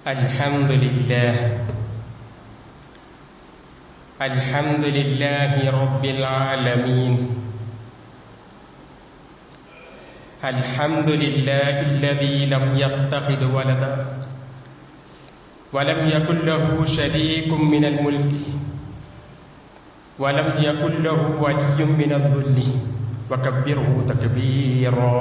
الحمد لله الحمد لله رب العالمين الحمد لله الذي لم يتخذ ولدا ولم يكن له شريك من الملك ولم يكن له ولي من الذل وكبره تكبيرا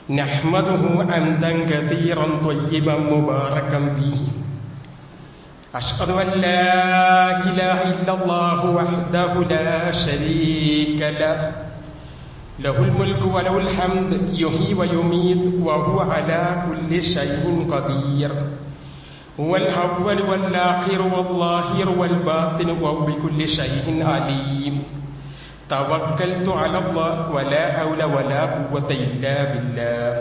نحمده حمدا كثيرا طيبا مباركا فيه أشهد أن لا إله إلا الله وحده لا شريك له له الملك وله الحمد يحيي ويميت وهو على كل شيء قدير هو الأول والآخر والظاهر والباطن وهو بكل شيء عليم توكلت على الله ولا حول ولا قوة إلا بالله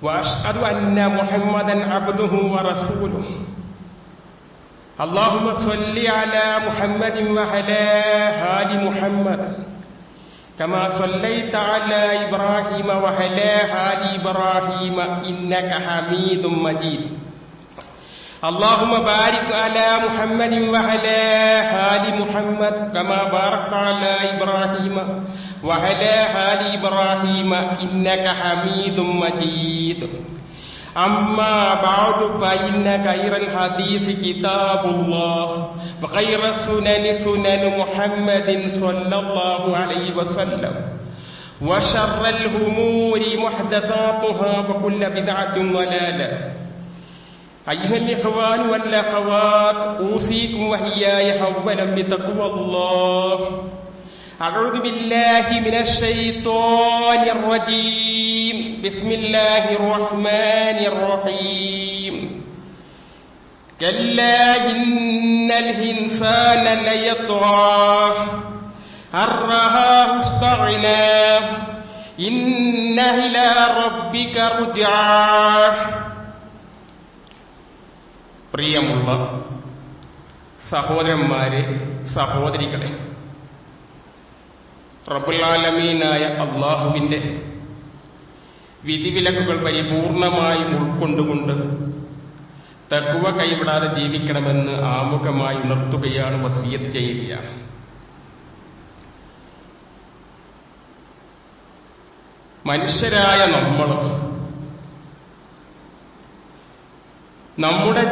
وأشهد أن محمدا عبده ورسوله اللهم صل على محمد وعلى آل محمد كما صليت على إبراهيم وعلى آل إبراهيم إنك حميد مجيد اللهم بارك على محمد وعلى آل محمد كما باركت على إبراهيم وعلى آل إبراهيم إنك حميد مجيد أما بعد فإن خير الحديث كتاب الله وخير السنن سنن محمد صلى الله عليه وسلم وشر الأمور محدثاتها وكل بدعة ضلالة أيها الإخوان والأخوات أوصيكم وإياي أولا بتقوى الله أعوذ بالله من الشيطان الرجيم بسم الله الرحمن الرحيم كلا إن الإنسان ليطغى أن رآه استغنى إن إلى ربك رجعا പ്രിയമുള്ള സഹോദരന്മാരെ സഹോദരികളെ, റബ്ബുൽ ആലമീനായ അല്ലാഹുവിന്റെ വിധിവിലക്കുകൾ പരിപൂർണമായി ഉൾക്കൊണ്ടുകൊണ്ട് തഖ്വ കൈവിടാതെ ജീവിക്കണമെന്ന് ആമുഖമായി ഉണർത്തുകയാണ്, വസിയത്ത് ചെയ്യുകയാണ്. മനുഷ്യരായ നമ്മുടെ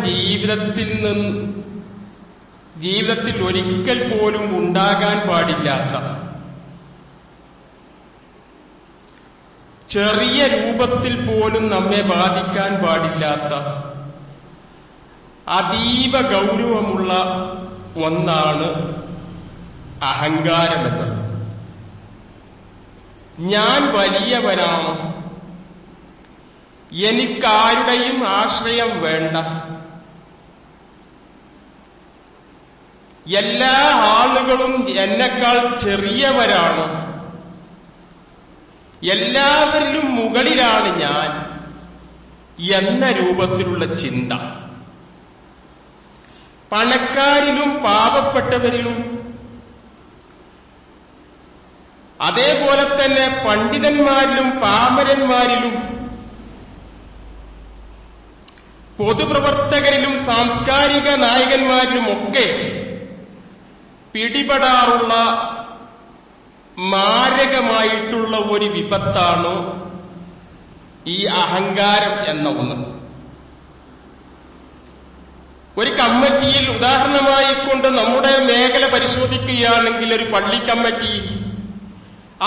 ജീവിതത്തിൽ ഒരിക്കൽ പോലും ഉണ്ടാകാൻ പാടില്ലാത്ത, ചെറിയ രൂപത്തിൽ പോലും നമ്മെ ബാധിക്കാൻ പാടില്ലാത്ത അതീവ ഗൗരവമുള്ള ഒന്നാണ് അഹങ്കാരമെന്നത്. ഞാൻ വലിയവനാണ്, എനിക്കാരുടെയും ആശ്രയം വേണ്ട, എല്ലാ ആളുകളും എന്നെക്കാൾ ചെറിയവരാണ്, എല്ലാവരിലും മുകളിലാണ് ഞാൻ എന്ന രൂപത്തിലുള്ള ചിന്ത. പണക്കാരിലും പാവപ്പെട്ടവരിലും അതേപോലെ തന്നെ പണ്ഡിതന്മാരിലും പാമരന്മാരിലും പൊതുപ്രവർത്തകരിലും സാംസ്കാരിക നായകന്മാരിലുമൊക്കെ പിടിപെടാറുള്ള മാരകമായിട്ടുള്ള ഒരു വിപത്താണ് ഈ അഹങ്കാരം എന്ന ഒന്ന്. ഒരു കമ്മിറ്റിയിൽ ഉദാഹരണമായിക്കൊണ്ട് നമ്മുടെ മേഖല പരിശോധിക്കുകയാണെങ്കിൽ ഒരു പള്ളിക്കമ്മിറ്റി,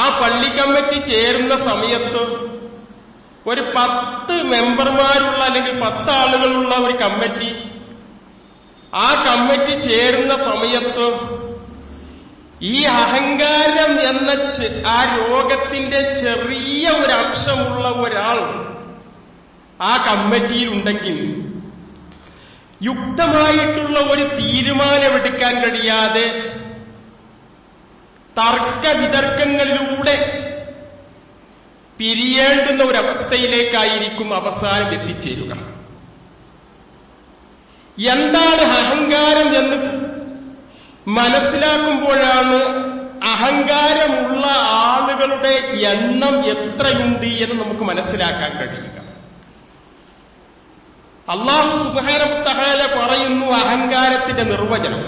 ആ പള്ളിക്കമ്മിറ്റി ചേരുന്ന സമയത്ത് ഒരു 10 മെമ്പർമാരുള്ള അല്ലെങ്കിൽ 10 ആളുകളുള്ള ഒരു കമ്മിറ്റി, ആ കമ്മിറ്റി ചേരുന്ന സമയത്ത് ഈ അഹങ്കാരം എന്ന ആ രോഗത്തിന്റെ ചെറിയ ഒരു അംശമുള്ള ഒരാൾ ആ കമ്മിറ്റിയിൽ ഉണ്ടെങ്കിൽ യുക്തമായിട്ടുള്ള ഒരു തീരുമാനമെടുക്കാൻ കഴിയാതെ തർക്കവിതർക്കങ്ങളിലൂടെ പിരിയേണ്ടുന്ന ഒരവസ്ഥയിലേക്കായിരിക്കും അവസാനം എത്തിച്ചേരുക. എന്താണ് അഹങ്കാരം എന്ന് മനസ്സിലാക്കുമ്പോഴാണ് അഹങ്കാരമുള്ള ആളുകളുടെ എണ്ണം എത്രയുണ്ട് എന്ന് നമുക്ക് മനസ്സിലാക്കാൻ കഴിയുക. അല്ലാഹു സുബ്ഹാനഹു വ തആല പറയുന്നു അഹങ്കാരത്തിന്റെ നിർവചനം.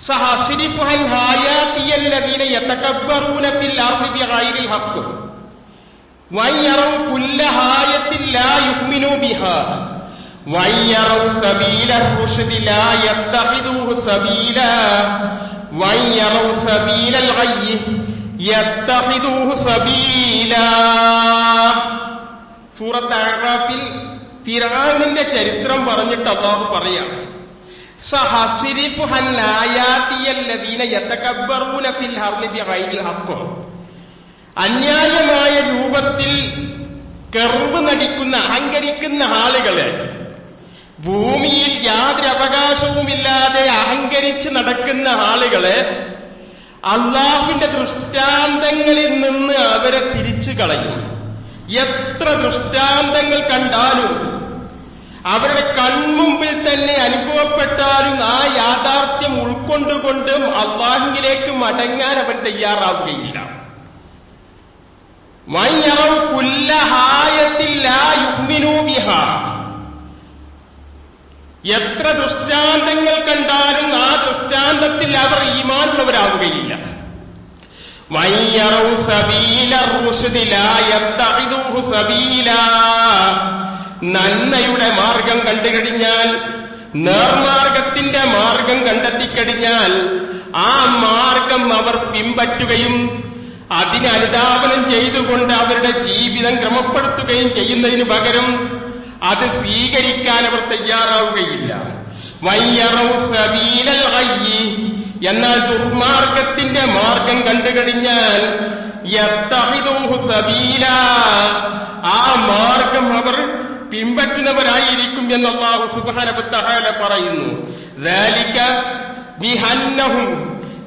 സഹസിരിഫുൽ ഹായാതിയല്ലദീന യതകബ്ബറൂന ഫിൽ അർളി ബിഗൈരിൽ ഹഖ് വയറൗ കുല്ല ഹായത്തിൻ ലാ യുഅ്മിനൂ ബിഹാ വയറൗ സബീലർ റുശ്ദി ലാ യത്തഖിദൂഹു സബീലാ വയറൗ സബീലൽ ഗയ്യി യത്തഖിദൂഹു സബീലാ. സൂറത്ത് അഅറാഫിൽ ഫിർഔനിന്റെ ചരിത്രം പറഞ്ഞിട്ട് അല്ലാഹു പറയാം, സഹസിരിഫുൽ ഹായാതിയല്ലദീന യതകബ്ബറൂന ഫിൽ അർളി ബിഗൈരിൽ ഹഖ്. അന്യായമായ രൂപത്തിൽ കർവ് നടിക്കുന്ന അഹങ്കരിക്കുന്ന ആളുകളെ, ഭൂമിയിൽ യാതൊരു അവകാശവുമില്ലാതെ അഹങ്കരിച്ച് നടക്കുന്ന ആളുകളെ അല്ലാഹുവിന്റെ ദൃഷ്ടാന്തങ്ങളിൽ നിന്ന് അവരെ തിരിച്ചു കളയും. എത്ര ദൃഷ്ടാന്തങ്ങൾ കണ്ടാലും അവരുടെ കൺമുമ്പിൽ തന്നെ അനുഭവപ്പെട്ടാലും ആ യാഥാർത്ഥ്യം ഉൾക്കൊണ്ടുകൊണ്ടും അല്ലാഹുവിലേക്ക് മടങ്ങാൻ അവർ തയ്യാറാവുകയില്ല. വയറൗ കുല്ല ഹായത്തിൻ ലാ യുഅ്മിനൂ ബിഹാ. എത്ര ദൃഷ്ടാന്തങ്ങൾ കണ്ടാലും ആ ദൃഷ്ടാന്തത്തിൽ അവർ ഈമാനുള്ളവരാവുകയില്ല. വയറൗ സബീലർ റുശ്ദി ലാ യത്തഖിദൂഹു സബീലാ. നന്മയുടെ മാർഗം കണ്ടുകഴിഞ്ഞാൽ, നേർമാർഗത്തിന്റെ മാർഗം കണ്ടെത്തിക്കഴിഞ്ഞാൽ ആ മാർഗം അവർ പിൻപറ്റുകയും അതിനെ അനുധാവനം ചെയ്തുകൊണ്ട് അവരുടെ ജീവിതം ക്രമപ്പെടുത്തുകയും ചെയ്യുന്നതിന് പകരം അത് സ്വീകരിക്കാൻ അവർ തയ്യാറാവുകയില്ല. വയറൗ സബീലൽ ഗയ്യി. എന്നാൽ ദുർമാർഗത്തിന്റെ മാർഗം കണ്ടുകഴിഞ്ഞാൽ യത്തഖിദൂഹു സബീലാ, ആ മാർഗം അവർ പിൻപറ്റുന്നവരായിരിക്കും എന്ന് അല്ലാഹു സുബ്ഹാനഹു വ തആല പറയുന്നു. ദാലിക ബിഅന്നഹും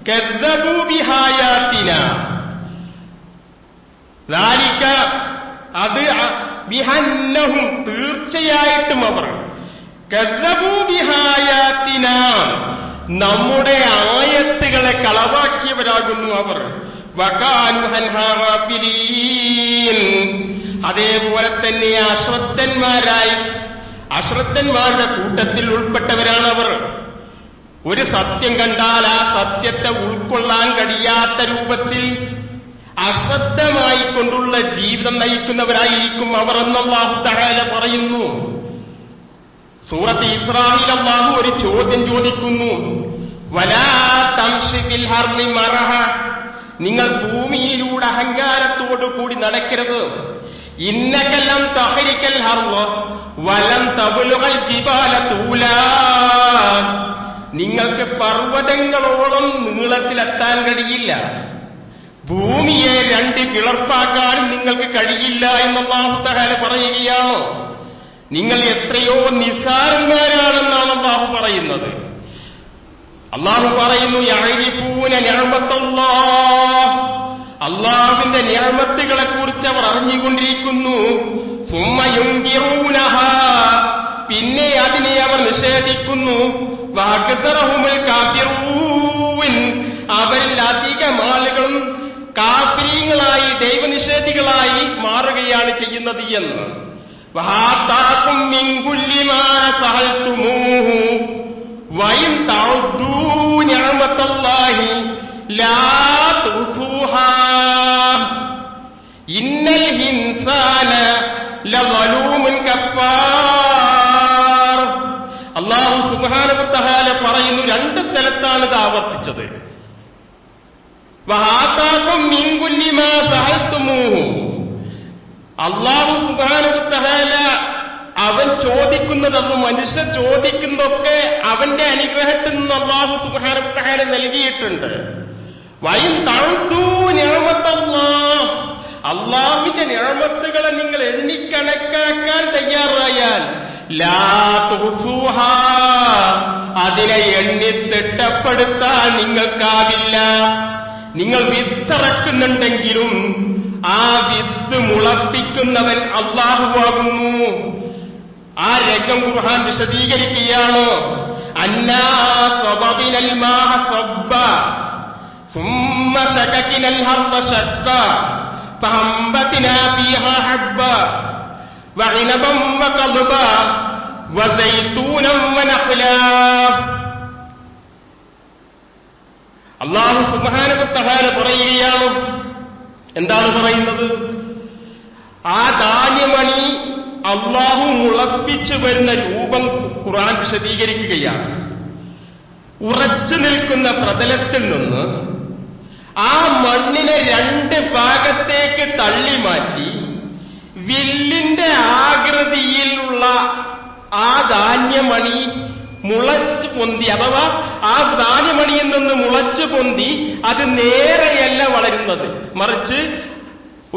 കദ്ദബൂ ബിഹായാതിനാ. ദാലിക അത് ബിഅന്നഹും തീർച്ചയായിട്ടും അവർ കദ്ദബൂ ബിഹായാതിനാ നമ്മുടെ ആയത്തുകളെ കളവാക്കിയവരാകുന്നു അവർ. വകാനു അൻഹാ ഗാഫിലീൻ. അതേപോലെ തന്നെ അശ്രദ്ധന്മാരുടെ കൂട്ടത്തിൽ ഉൾപ്പെട്ടവരാണ് അവർ. ഒരു സത്യം കണ്ടാൽ ആ സത്യത്തെ ഉൾക്കൊള്ളാൻ കഴിയാത്ത രൂപത്തിൽ അശ്രദ്ധമായിക്കൊണ്ടുള്ള ജീവിതം നയിക്കുന്നവരായിരിക്കും അവർ എന്ന് അല്ലാഹു തആല പറയുന്നു. സൂറത്ത് ഇസ്രായിൽ അല്ലാഹു ഒരു ചോദ്യം ചോദിക്കുന്നു. വലാ തംശി ഫിൽ അർളി മറഹ. നിങ്ങൾ ഭൂമിയിലൂടെ അഹങ്കാരത്തോടു കൂടി നടക്കരുത്. ഇന്നക ലം തഹരിക്കൽ അർള വലം തബ്ലുഗൽ ജിബാല തൂലാ. നിങ്ങൾക്ക് പർവ്വതങ്ങളോളം നീളത്തിലെത്താൻ കഴിയില്ല. ഭൂമിയെ രണ്ട് പിളർപ്പാക്കാൻ നിങ്ങൾക്ക് കഴിയില്ല എന്ന് അല്ലാഹു തആല പറയുകയാണോ? നിങ്ങൾ എത്രയോ നിസ്സാരന്മാരാണെന്നാണ് അല്ലാഹു പറയുന്നത്. അല്ലാഹു പറയുന്നു, യഅരിഫൂന നിഅമത്തല്ലാഹ്. അല്ലാഹുവിന്റെ നിഅമത്തുകളെ കുറിച്ച് അവർ അറിഞ്ഞുകൊണ്ടിരിക്കുന്നു. സുമ്മ യുൻകിറൂനഹാ. പിന്നെ അതിനെ അവർ നിഷേധിക്കുന്നു. വഅക്തറഹുൽ കാഫിറൂൻ. അവരിൽ അധികം ആളുകളും കാഫിരീങ്ങളായി ദൈവനിഷേധികളായി മാറുകയാണ് ചെയ്യുന്നത് എന്ന്. വഹാതാകും മിൻ കുല്ലി മാ സഅൽതുമൂഹു വഇൻ തഉദ്ദൂ നിഅമത്തല്ലാഹി ലാ തുഹ്സുഹാ ഇന്നൽ ഇൻസാന ലളൂമുൻ കഫാർ. അല്ലാഹു സുബ്ഹാനഹു വ തആല പറയുന്നു, രണ്ട് സ്ഥലത്താണ് ഇത് ആവർത്തിച്ചത്. വഹാതാകും മിൻ കുല്ലി മാ സഅൽതുമൂഹു. അല്ലാഹു സുബ്ഹാനഹു വ തആല അവൻ ചോദിക്കുന്നതൊന്നും മനുഷ്യർ ചോദിക്കുന്നതൊക്കെ അവന്റെ അനുഗ്രഹത്തിൽ നിന്ന് അല്ലാഹു സുബ്ഹാനഹു വ തആല നൽകിയിട്ടുണ്ട്. വഇൻ തഉദ്ദൂ നിഅമത്തല്ലാഹ്. അല്ലാഹുവിന്റെ നിഅമത്തുകളെ നിങ്ങൾ എണ്ണിക്കണക്കാക്കാൻ തയ്യാറായാൽ ലാ തുഹ്സുഹാ. അതിനെ എണ്ണി തിട്ടപ്പെടുത്താൻ നിങ്ങൾക്കാവില്ല. നിങ്ങൾ വിത്തിറക്കുന്നുണ്ടെങ്കിലും ആ വിത്ത് മുളപ്പിക്കുന്നവൻ അല്ലാഹുവാകുന്നു. ആ രംഗം ഖുർആൻ വിശദീകരിക്കുകയാണ്. അന്നാ സബബിനൽ മാഅ സബ്ബ സുമ്മ ശകകിനൽ ഹർദ ശക്ക ഫഅംബത്നാ ഫീഹാ ഹബ്ബ വഇനബൻ വഖദ്ബ വസൈതൂനം വനഖ്ല. അല്ലാഹു സുബ്ഹാനഹു വ തആല പറയുകയാണ്. എന്താണ് പറയുന്നത്? ആ ധാന്യമണി അല്ലാഹു മുളപ്പിച്ചു വരുന്ന രൂപം ഖുർആൻ വിശദീകരിക്കുകയാണ്. ഉറച്ചു നിൽക്കുന്ന പ്രതലത്തിൽ നിന്ന് ആ മണ്ണിനെ രണ്ട് ഭാഗത്തേക്ക് തള്ളി മാറ്റി വില്ലിന്റെ ആകൃതിയിലുള്ള ആ ധാന്യമണി മുളച്ചു പൊന്തി, അഥവാ ആ ധാന്യമണിയിൽ നിന്ന് മുളച്ചു പൊന്തി അത് നേരെയല്ല വളരുന്നത്, മറിച്ച്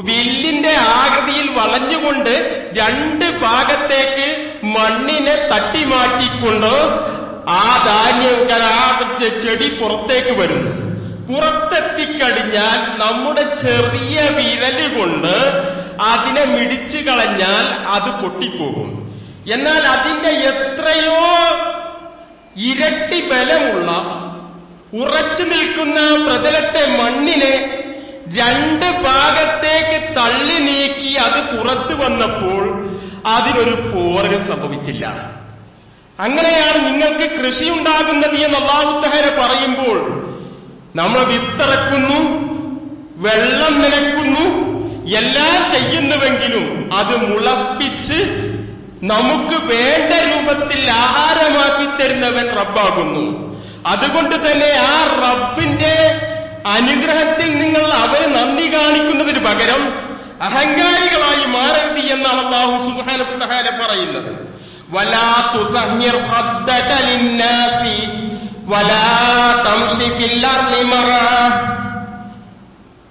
വില്ലിന്റെ ആകൃതിയിൽ വളഞ്ഞുകൊണ്ട് രണ്ട് ഭാഗത്തേക്ക് മണ്ണിനെ തട്ടിമാറ്റിക്കൊണ്ട് ആ ചെടി പുറത്തേക്ക് വരുന്നു. പുറത്തെത്തിക്കഴിഞ്ഞാൽ നമ്മുടെ ചെറിയ വിരല് കൊണ്ട് അതിനെ മിടിച്ചു കളഞ്ഞാൽ അത് പൊട്ടിപ്പോകും. എന്നാൽ അതിന്റെ എത്രയോ ഇരട്ടി ബലമുള്ള ഉറച്ചു നിൽക്കുന്ന പ്രതലത്തെ മണ്ണിനെ രണ്ട് ഭാഗത്തേക്ക് തള്ളി നീക്കി അത് പുറത്തു വന്നപ്പോൾ അതിനൊരു പോറലും സംഭവിച്ചില്ല. അങ്ങനെയാണ് നിങ്ങൾക്ക് കൃഷിയുണ്ടാകുന്നത് എന്ന് അല്ലാഹു തആല പറയുമ്പോൾ നമ്മൾ വിത്തിറക്കുന്നു, വെള്ളം നനയ്ക്കുന്നു, എല്ലാം ചെയ്യുന്നുവെങ്കിലും അത് മുളപ്പിച്ച് നമുക്ക് വേണ്ട രൂപത്തിൽ ആഹാരമാക്കി തരുന്നവൻ റബ്ബാകുന്നു. അതുകൊണ്ട് തന്നെ ആ റബ്ബിന്റെ അനുഗ്രഹത്തിൽ നിങ്ങൾ അവന് നന്ദി കാണിക്കുന്നതിന് പകരം അഹങ്കാരികളായി മാറരുത് എന്നാണ് അല്ലാഹു സുബ്ഹാനഹു വ തആല പറയുന്നത്. വലാ തുസഹിർ ഖദ്ദക ലിന്നാസി വലാ തംശി ഫിൽ അർളി മറാ.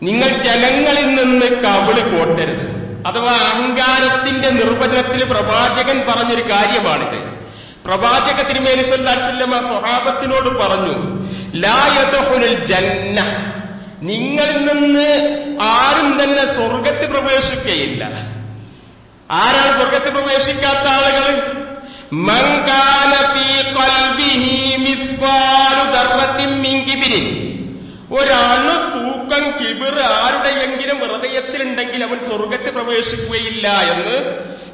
നിങ്ങൾ ജനങ്ങളിൽ നിന്ന് കവിള് കോട്ടരുത്. അഥവാ അഹങ്കാരത്തിന്റെ നിർവചനത്തിൽ പ്രവാചകൻ പറഞ്ഞൊരു കാര്യമാണിത്. പ്രവാചക തിരുമേനി സല്ലല്ലാഹു അലൈഹി വസല്ലം സ്വഹാബത്തിനോട് പറഞ്ഞു, ലാ യദ്ഖുലുൽ ജന്ന, നിങ്ങളിൽ നിന്ന് ആരും തന്നെ സ്വർഗത്തിൽ പ്രവേശിക്കുകയില്ല. ആരാണ് സ്വർഗത്തിൽ പ്രവേശിക്കാത്ത ആളുകൾ? മൻ കാന ഫീ ഖൽബിഹി മിസ്ഖാലു ദർറത്തിൻ മിൻ കിബ്രിൻ. ഒരാള് തൂക്കം കിബിർ ആരുടെയെങ്കിലും ഹൃദയത്തിലുണ്ടെങ്കിൽ അവൻ സ്വർഗത്തിൽ പ്രവേശിക്കുകയില്ല എന്ന്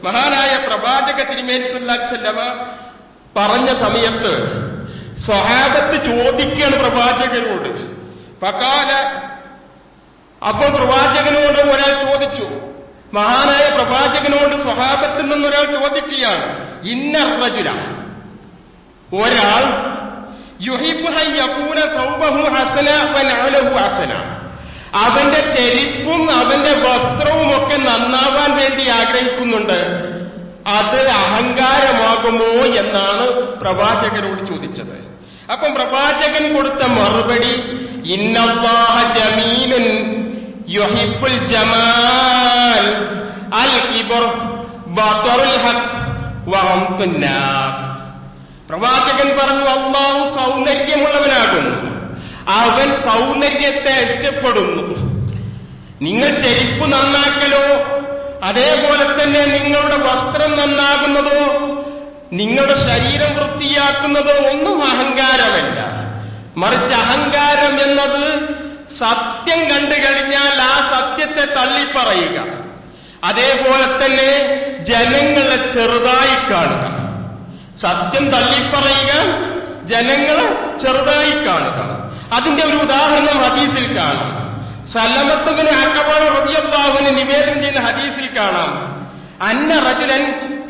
മഹാനായ പ്രവാചക തിരുമേനി സല്ലല്ലാഹു അലൈഹി വസല്ലം പറഞ്ഞ സമയത്ത് സ്വഹാബത്ത് ചോദിക്കുകയാണ് പ്രവാചകനോട്. ഫഖാല, അപ്പോൾ പ്രവാചകനോട് ഒരാൾ ചോദിച്ചു, മഹാനായ പ്രവാചകനോട് സ്വഹാബത്തിൽ നിന്നൊരാൾ ചോദിക്കുകയാണ്, ഇന്ന റജുല, ഒരാൾ യുഹിബ്ബു അൻ യകൂന സൗബഹു ഹസന വനഅലഹു ഹസന, അവന്റെ ചെരിപ്പും അവന്റെ വസ്ത്രവും ഒക്കെ നന്നാവാൻ വേണ്ടി ആഗ്രഹിക്കുന്നുണ്ട്, അത് അഹങ്കാരമാകുമോ എന്നാണ് പ്രവാചകനോട് ചോദിച്ചത്. അപ്പം പ്രവാചകൻ കൊടുത്ത മറുപടി, ഇന്നല്ലാഹ ജമീലുൻ യുഹിബ്ബുൽ ജമാൽ അൽ കിബ്ർ ബതറുൽ ഹഖ് വഅംതുൻ നാസ്. പ്രവാചകൻ പറഞ്ഞു, അല്ലാഹു സൗന്ദര്യമുള്ളവനാകുന്നു, അവൻ സൗന്ദര്യത്തെ ഇഷ്ടപ്പെടുന്നു. നിങ്ങൾ ചെരിപ്പ് നന്നാക്കലോ അതേപോലെ തന്നെ നിങ്ങളുടെ വസ്ത്രം നന്നാകുന്നതോ നിങ്ങളുടെ ശരീരം വൃത്തിയാക്കുന്നതോ ഒന്നും അഹങ്കാരമല്ല. മറിച്ച് അഹങ്കാരം എന്നത് സത്യം കണ്ടു കഴിഞ്ഞാൽ ആ സത്യത്തെ തള്ളിപ്പറയുക, അതേപോലെ തന്നെ ജനങ്ങളെ ചെറുതായി കാണുക. സത്യം തള്ളിപ്പറയുക, ജനങ്ങളെ ചെറുതായി കാണുക. അതിന്റെ ഒരു ഉദാഹരണം ഹദീസിൽ കാണാം. സലമത്ത് ബിൻ അഖബ റളിയല്ലാഹു അൻഹു നിവേദനം ചെയ്യുന്ന ഹദീസിൽ കാണാം, അന്ന റജുലൻ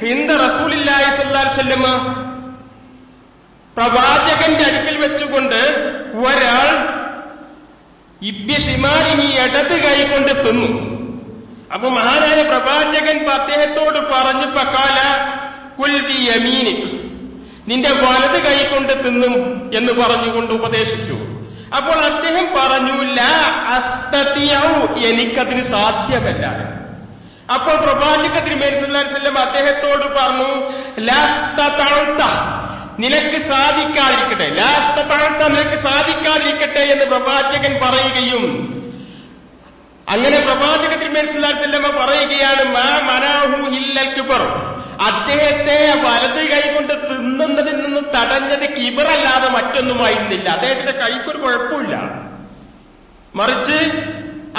ഹിന്ദ റസൂലുള്ളാഹി സ്വല്ലല്ലാഹു അലൈഹി വസല്ലം, പ്രവാചകന്റെ അടുക്കൽ വെച്ചുകൊണ്ട് ഒരാൾ ഇബ്യശിമാലിനി ഇടത് കൈകൊണ്ട് തിന്നു. അപ്പൊ മഹാനായ പ്രവാചകൻ അദ്ദേഹത്തോട് പറഞ്ഞു, ഫഖാല കുൽ ബി യമീനിക്, നിന്റെ വലത് കൈകൊണ്ട് തിന്നും എന്ന് പറഞ്ഞുകൊണ്ട് ഉപദേശിച്ചു. അപ്പോൾ അദ്ദേഹം പറഞ്ഞു, ലാ അസ്തതിഉ, എനിക്കതിന് സാധ്യമല്ല. അപ്പോൾ പ്രവാചക തിരുമേനി സല്ലല്ലാഹു അലൈഹി വസല്ലം അദ്ദേഹത്തോട് പറഞ്ഞു, ലാ അസ്തതഅത, നിനക്ക് സാധിക്കാതിരിക്കട്ടെ, ലാ അസ്തതഅത, നിനക്ക് സാധിക്കാതിരിക്കട്ടെ എന്ന് പ്രവാചകൻ പറയുകയും, അങ്ങനെ പ്രവാചക തിരുമേനി സല്ലല്ലാഹു അലൈഹി വസല്ലം പറയുകയാണ്, മാ മനാഹു ഇല്ലൽ കിബ്ർ, അദ്ദേഹത്തെ വലത് കൈകൊണ്ട് തിന്നുന്നതിൽ നിന്ന് തടഞ്ഞത് കിബറല്ലാതെ മറ്റൊന്നുമായിരുന്നില്ല. അദ്ദേഹത്തിന്റെ കൈക്കൊരു കുഴപ്പമില്ല, മറിച്ച്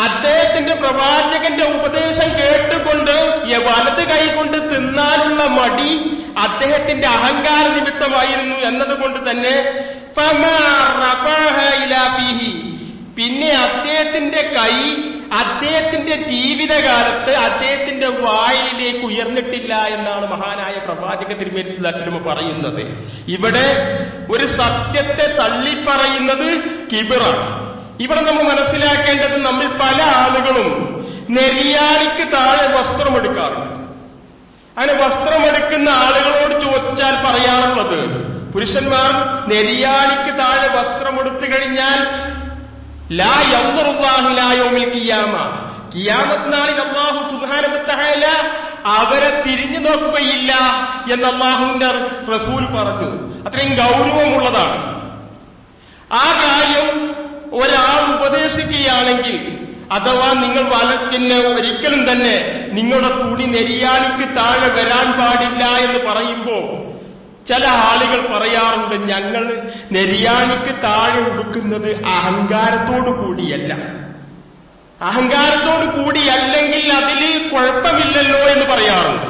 അദ്ദേഹത്തിന്റെ പ്രവാചകന്റെ ഉപദേശം കേട്ടുകൊണ്ട് വലത് കൈകൊണ്ട് തിന്നാനുള്ള മടി അദ്ദേഹത്തിന്റെ അഹങ്കാര നിമിത്തമായിരുന്നു എന്നതുകൊണ്ട് തന്നെ പിന്നെ അദ്ദേഹത്തിന്റെ കൈ അദ്ദേഹത്തിന്റെ ജീവിതകാലത്ത് അദ്ദേഹത്തിന്റെ വായിലേക്ക് ഉയർന്നിട്ടില്ല എന്നാണ് മഹാനായ പ്രവാചക തിരുമേനി സ്വല്ലല്ലാഹു അലൈഹി വസല്ലം പറയുന്നത്. ഇവിടെ ഒരു സത്യത്തെ തള്ളിപ്പറയുന്നത് കിബിറാണ്. ഇവിടെ നമ്മൾ മനസ്സിലാക്കേണ്ടത്, നമ്മൾ പല ആളുകളും നെരിയാണിക്ക് താഴെ വസ്ത്രമെടുക്കാറുണ്ട്. അങ്ങനെ വസ്ത്രമെടുക്കുന്ന ആളുകളോട് ചോദിച്ചാൽ പറയാറുള്ളത്, പുരുഷന്മാർ നെരിയാണിക്ക് താഴെ വസ്ത്രമെടുത്തു കഴിഞ്ഞാൽ ലാ യൻദുറുല്ലാഹു ഇലാ യൗമിൽ ഖിയാമ, ഖിയാമത്ത് നാളിൽ അല്ലാഹു സുബ്ഹാനഹു വ തആല അവരെ തിരിഞ്ഞു നോക്കുകയില്ല എന്ന് അല്ലാഹുവിന്റെ റസൂൽ പറഞ്ഞു. അത്രയും ഗൗരവമുള്ളതാണ്. ആ കാര്യം ഒരാൾ ഉപദേശിക്കുകയാണെങ്കിൽ, അഥവാ നിങ്ങൾ വലത്തിന് ഒരിക്കലും തന്നെ നിങ്ങളുടെ തുണി നെരിയാണിക്ക് താഴെ വരാൻ പാടില്ല എന്ന് പറയുമ്പോൾ ചില ആളുകൾ പറയാറുണ്ട്, ഞങ്ങൾ നെരിയാണിക്ക് താഴെ ഉടുക്കുന്നത് അഹങ്കാരത്തോടു കൂടിയല്ല. അഹങ്കാരത്തോടു കൂടിയല്ലെങ്കിൽ അതിൽ കുഴപ്പമില്ലല്ലോ എന്ന് പറയാറുണ്ട്.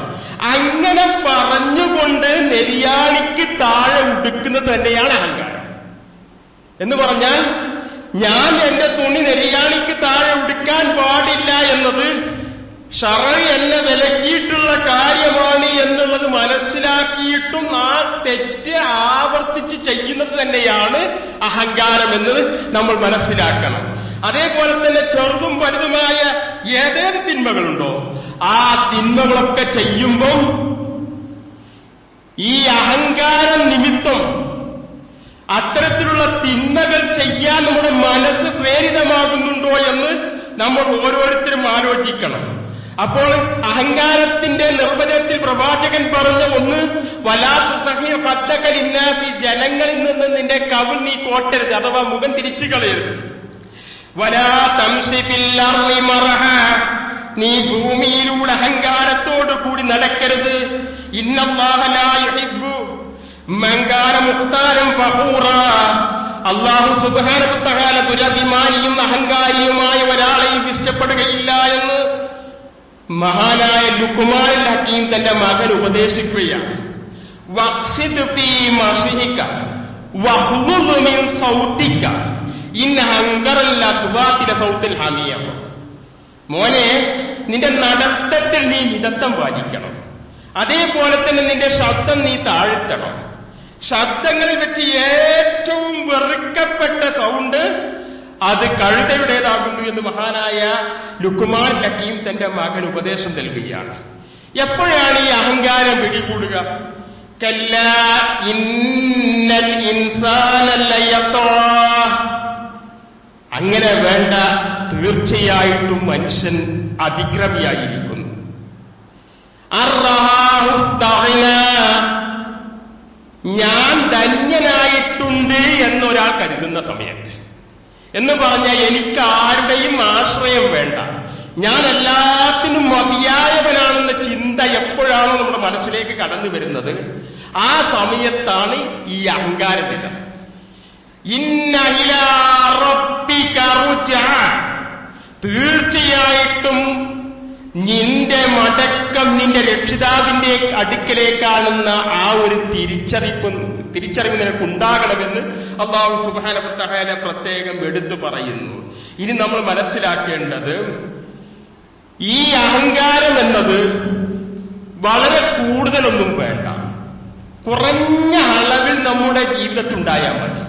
അങ്ങനെ പറഞ്ഞുകൊണ്ട് നെരിയാണിക്ക് താഴെ ഉടുക്കുന്നത് തന്നെയാണ് അഹങ്കാരം എന്ന് പറഞ്ഞാൽ, ഞാൻ എന്റെ തുണി നെരിയാണിക്ക് താഴെ ഉടുക്കാൻ പാടില്ല എന്നത് ശറഅ് എന്നെ വിലക്കിയിട്ടുള്ള കാര്യമാണ് എന്നുള്ളത് മനസ്സിലാക്കിയിട്ടും ആ തെറ്റ് ആവർത്തിച്ച് ചെയ്യുന്നത് തന്നെയാണ് അഹങ്കാരം എന്നത് നമ്മൾ മനസ്സിലാക്കണം. അതേപോലെ തന്നെ ചെറുതും വലുതുമായ ഏതേത് തിന്മകളുണ്ടോ ആ തിന്മകളൊക്കെ ചെയ്യുമ്പോൾ ഈ അഹങ്കാരം നിമിത്തം അത്തരത്തിലുള്ള തിന്മകൾ ചെയ്യാൻ നമ്മുടെ മനസ്സ് പ്രേരിതമാകുന്നുണ്ടോ എന്ന് നമ്മൾ ഓരോരുത്തരും ആലോചിക്കണം. അപ്പോൾ അഹങ്കാരത്തിന്റെ നിർവചനത്തിൽ പ്രവാചകൻ പറഞ്ഞ ഒന്ന്, വലാ തുസഹിർ ഖദ്ദക ലിന്നാസി, ജനങ്ങളിൽ നിന്ന് നിന്റെ കവിൾ നീ കോട്ടരുത്, അഥവാ മുഖം തിരിച്ചു കളയരുത്. വലാ തംശി ഫിൽ അർളി മർഹ, നീ ഭൂമിയിലൂടെ അഹങ്കാരത്തോടു കൂടി നടക്കരുത്. ഇന്നല്ലാഹ ലാ യുഹിബ്ബു മൻ കാന മുഖ്താരൻ ഫഖൂറാ, അല്ലാഹു സുബ്ഹാനഹു വ തആല ദുരഭിമാനിയും അഹങ്കാരിയുമായ ഒരാളെയും ഇഷ്ടപ്പെടുകയില്ല എന്ന് മഹാനായ ലുഖ്മാനുൽ ഹക്കീം തന്റെ മകൻ ഉപദേശിക്കുകയാണ്. വഖ്സിദ് ഫീ മശിഹിക വഹ്ദുദ് മിൻ സൗതിക ഇൻ ഹങ്കറൽ അസ്വാതി ലസൗത്തിൽ ഹമിയ, മോനെ നിന്റെ നടത്തത്തിൽ നീ മിതത്വം പാലിക്കണം. അതേപോലെ തന്നെ നിന്റെ ശബ്ദം നീ താഴ്ത്തണം. ശബ്ദങ്ങളിൽ വെച്ച് ഏറ്റവും വെറുക്കപ്പെട്ട സൗണ്ട് അത് കഴുതയുടേതാകുന്നു എന്ന് മഹാനായ ലുഖ്മാനുൽ ഹക്കീം തന്റെ മകൻ ഉപദേശം നൽകുകയാണ്. എപ്പോഴാണ് ഈ അഹങ്കാരം പിടികൂടുക? കല്ലാ ഇന്നൽ ഇൻസാന ലയത്ഗാ, അങ്ങനെ വേണ്ട, തീർച്ചയായിട്ടും മനുഷ്യൻ അതിക്രമിയായിരിക്കുന്നു. അർറഹാഹു ഇസ്തഗ്നാ, ഞാൻ ധന്യനായിട്ടുണ്ട് എന്നൊരാൾ കരുതുന്ന സമയത്ത്, എന്ന് പറഞ്ഞാൽ എനിക്ക് ആരുടെയും ആശ്രയം വേണ്ട, ഞാൻ എല്ലാത്തിനും മതിയായവനാണെന്ന ചിന്ത എപ്പോഴാണോ നമ്മുടെ മനസ്സിലേക്ക് കടന്നു വരുന്നത്, ആ സമയത്താണ് ഈ അഹങ്കാരം വരുന്നത്. ഇന്ന ഇലാ റബ്ബിക റുജ്അ, തീർച്ചയായിട്ടും നിന്റെ മടക്കം നിന്റെ രക്ഷിതാവിന്റെ അടുക്കലേക്കാണെന്ന ആ ഒരു തിരിച്ചറിവ് നിനക്കുണ്ടാകണമെന്ന് അല്ലാഹു സുബ്ഹാനഹു വ തആല പ്രത്യേകം എടുത്തു പറയുന്നു. ഇനി നമ്മൾ മനസ്സിലാക്കേണ്ടത്, ഈ അഹങ്കാരം എന്നത് വളരെ കൂടുതലൊന്നും വേണ്ട, കുറഞ്ഞ അളവിൽ നമ്മുടെ ജീവിതത്തിലുണ്ടായാൽ മതി.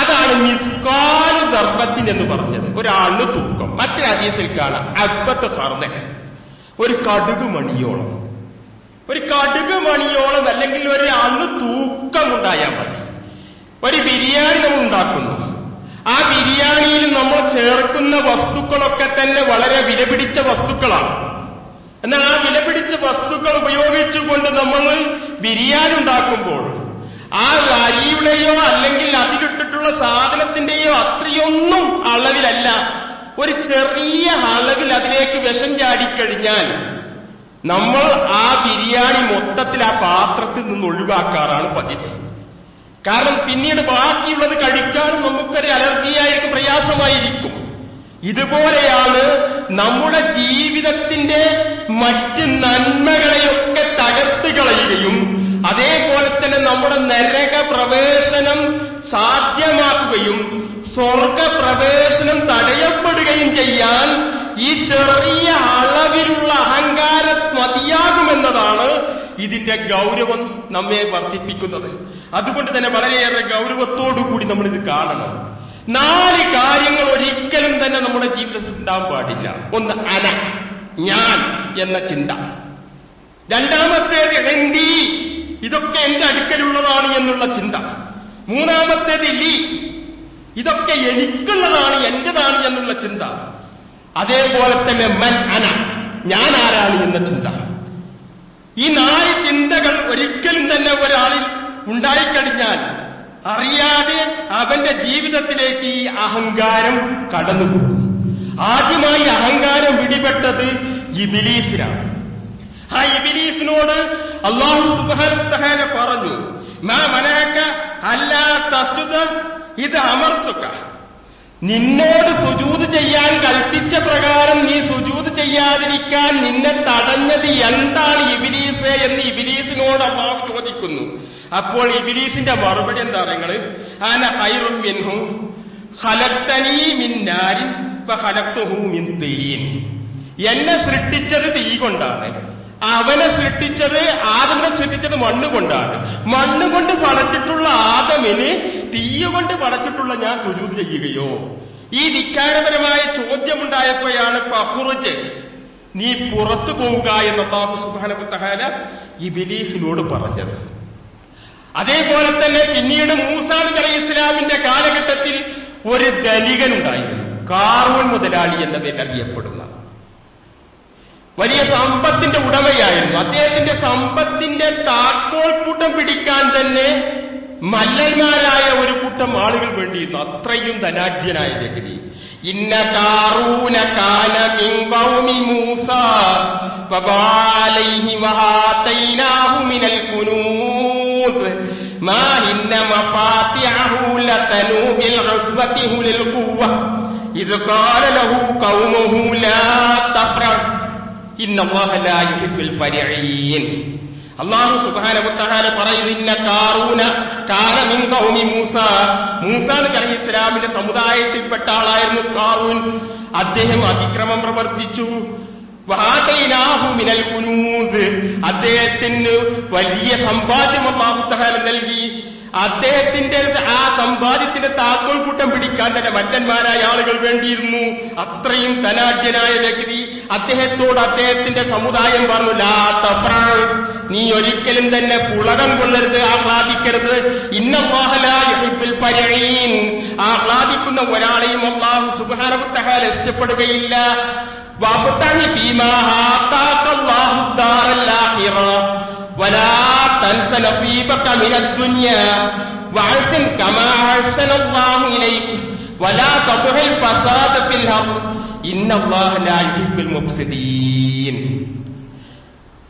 അതാണ് മിസ്കാൽ ദർബത്തിൻ എന്ന് പറഞ്ഞത്, ഒരാളിന് തൂക്കം. മറ്റൊരു ഹദീസിൽ കാണാം അബ്ബത്ത് ഖർദൻ, ഒരു കടുക് മണിയോളം, ഒരു കടുക് മണിയോളം അല്ലെങ്കിൽ ഒരാളിന് തൂക്കമുണ്ടായാൽ മതി. ഒരു ബിരിയാണി നമ്മൾ ഉണ്ടാക്കുന്നു, ആ ബിരിയാണിയിൽ നമ്മൾ ചേർക്കുന്ന വസ്തുക്കളൊക്കെ തന്നെ വളരെ വിലപിടിച്ച വസ്തുക്കളാണ്. എന്നാൽ ആ വിലപിടിച്ച വസ്തുക്കൾ ഉപയോഗിച്ചുകൊണ്ട് നമ്മൾ ബിരിയാണി ഉണ്ടാക്കുമ്പോൾ ആ അരിയുടെയോ അല്ലെങ്കിൽ അതിലിട്ടിട്ടുള്ള സാധനത്തിന്റെയോ അത്രയൊന്നും അളവിലല്ല, ഒരു ചെറിയ അളവിൽ അതിലേക്ക് വിഷം ചാടിക്കഴിഞ്ഞാൽ നമ്മൾ ആ ബിരിയാണി മൊത്തത്തിൽ ആ പാത്രത്തിൽ നിന്ന് ഒഴിവാക്കാറാണ് പതിവ്. കാരണം പിന്നീട് ബാക്കിയുള്ളത് കഴിക്കാനും നമുക്കൊരു അലർജിയായിരിക്കും, പ്രയാസമായിരിക്കും. ഇതുപോലെയാണ് നമ്മുടെ ജീവിതത്തിന്റെ മറ്റ് നന്മകളെയൊക്കെ തകർത്ത് കളയുകയും അതേപോലെ തന്നെ നമ്മുടെ നരക പ്രവേശനം സാധ്യമാക്കുകയും സ്വർഗപ്രവേശനം തടയപ്പെടുകയും ചെയ്യാൻ ഈ ചെറിയ അളവിലുള്ള അഹങ്കാരം മതിയാകുമെന്നതാണ് ഇതിന്റെ ഗൗരവം നമ്മെ വർദ്ധിപ്പിക്കുന്നത്. അതുകൊണ്ട് തന്നെ വളരെയേറെ ഗൗരവത്തോടുകൂടി നമ്മളിത് കാണണം. 4 കാര്യങ്ങൾ ഒരിക്കലും തന്നെ നമ്മുടെ ജീവിതത്തിൽ ഉണ്ടാവാൻ പാടില്ല. ഒന്ന് അന, ഞാൻ എന്ന ചിന്ത. രണ്ടാമത്തേത് എന്റെ, ഇതൊക്കെ എന്റെ അടുക്കലുള്ളതാണ് എന്നുള്ള ചിന്ത. മൂന്നാമത്തേത് ലി, ഇതൊക്കെ എനിക്കുള്ളതാണ്, എന്റേതാണ് എന്നുള്ള ചിന്ത. അതേപോലെ തന്നെ മൻ അന, ഞാൻ ആരാണ് എന്ന ചിന്ത. ഈ 4 ചിന്തകൾ ഒരിക്കലും തന്നെ ഒരാളിൽ ഉണ്ടായിക്കഴിഞ്ഞാൽ അറിയാതെ അവന്റെ ജീവിതത്തിലേക്ക് ഈ അഹങ്കാരം കടന്നുപോകും. ആദ്യമായി അഹങ്കാരം പിടിപെട്ടത് ഇബ്ലീസിനാണ്. ആ ഇബ്ലീസിനോട് അല്ലാഹു സുബ്ഹാനഹു വ തആല പറഞ്ഞു, മാ മനഅക അല്ലാ തസ്ജുദ ഇത് അമർത്തുക, നിന്നോട് സുജൂദ് ചെയ്യാൻ കൽപ്പിച്ച പ്രകാരം നീ സുജൂദ് ചെയ്യാതിരിക്കാൻ നിന്നെ തടഞ്ഞത് എന്താണ് ഇബ്ലീസേ എന്ന് ഇബ്ലീസിനോട് അല്ലാഹു ചോദിക്കുന്നു. അപ്പോൾ ഇബ്ലീസിന്റെ മറുപടി എന്താ പറയുന്നത്? അന ഖൈറുൻ മിൻഹു ഖലഖ്തനീ മിൻ നാരിൻ ഫഖലഖ്തുഹു മിൻ തീൻ. എന്നെ സൃഷ്ടിച്ചത് തീ കൊണ്ടാണ്, അവനെ സൃഷ്ടിച്ചത്, ആദമിനെ സൃഷ്ടിച്ചത് മണ്ണ് കൊണ്ടാണ്. മണ്ണ് കൊണ്ട് പടച്ചിട്ടുള്ള ആദമിന് തീ കൊണ്ട് പടച്ചിട്ടുള്ള ഞാൻ സുജൂദ് ചെയ്യുകയോ? ഈ ധിക്കാരപരമായ ചോദ്യമുണ്ടായപ്പോഴാണ് ഫഖ്റുജ്, നീ പുറത്തു പോവുക എന്ന് അല്ലാഹു സുബ്ഹാനഹു വ തആല ഇബ്ലീസിനോട് പറഞ്ഞത്. അതേപോലെ തന്നെ പിന്നീട് മൂസാ നബി അലൈഹിസ്സലാമിന്റെ കാലഘട്ടത്തിൽ ഒരു ധനികനുണ്ടായിരുന്നു, ഖാറൂൻ മുതലാളി എന്ന പേരിൽ അറിയപ്പെടുന്ന വലിയ സമ്പത്തിന്റെ ഉടമയായിരുന്നു. അദ്ദേഹത്തിന്റെ സമ്പത്തിന്റെ താക്കോൽ കൂട്ടം പിടിക്കാൻ തന്നെ മല്ലന്മാരായ ഒരു കൂട്ടം ആളുകൾ വേണ്ടിയിരുന്നു. അത്രയും ധനാഢ്യനായ വ്യക്തി. ഇന്ന ഖാറൂന കാന മിൻ ഖൗമി മൂസാ ഫബഅലൈഹി വആതൈനാഹു മിനൽ കുനൂസ് മാ ഇന്ന മഫാത്തിഹു ലതനൂ ബിൽ ഉസ്ബതി ലിൽ ഖുവ്വ ഇദ് ഖാല ലഹു ഖൗമുഹു ലാ തഫ്റഹ് ഇന്നല്ലാഹ ലാ യുഹിബ്ബുൽ ഫരിഈൻ. അല്ലാഹു സുബ്ഹാനഹു വ തആല പറയുന്നു, ഇന്ന ഖാറൂന കാന മിൻ ഖൗമി മൂസാ, മൂസാ നബി അലൈഹിസ്സലാമിന്റെ സമുദായത്തിൽപ്പെട്ട ആളായിരുന്നു ഖാറൂൻ. അദ്ദേഹം അതിക്രമം പ്രവർത്തിച്ചു. വആതൈനാഹു മിനൽ കുനൂസ്, അദ്ദേഹത്തിന് വലിയ സമ്പാദ്യം അല്ലാഹു തആല നൽകി. അദ്ദേഹത്തിന്റെ ആ സമ്പാദ്യത്തിന്റെ താക്കോൽ കൂട്ടം പിടിക്കാൻ തന്നെ മല്ലന്മാരായ ആളുകൾ വേണ്ടിയിരുന്നു. അത്രയും ധനാഢ്യനായ വ്യക്തി. അദ്ദേഹത്തോട് അദ്ദേഹത്തിന്റെ സമുദായം പറഞ്ഞു, ലാ തഫ്റഹ്, നീ ഒരിക്കലും തന്നെ പുളകം കൊള്ളരുത്, ആഹ്ലാദിക്കരുത്. ഇന്നല്ലാഹ ലാ യുഹിബ്ബുൽ ഫരിഈൻ, ആഹ്ലാദിക്കുന്ന ഒരാളെയും അല്ലാഹു സുബ്ഹാനഹു വ തആല ഇഷ്ടപ്പെടുകയില്ല. വബ്തഹി ഫീമാ ആതാകല്ലാഹു ദാറൽ ആഖിറ വലാ തൻസ നസീബക മിനദ് ദുനിയ വഅഹ്സിൻ കമാ അഹ്സനല്ലാഹു ഇലൈക വലാ തബ്ഗിൽ ഫസാദ ഫിൽ അർദ് ഇന്നല്ലാഹ ലാ യുഹിബ്ബുൽ മുഫ്സിദീൻ.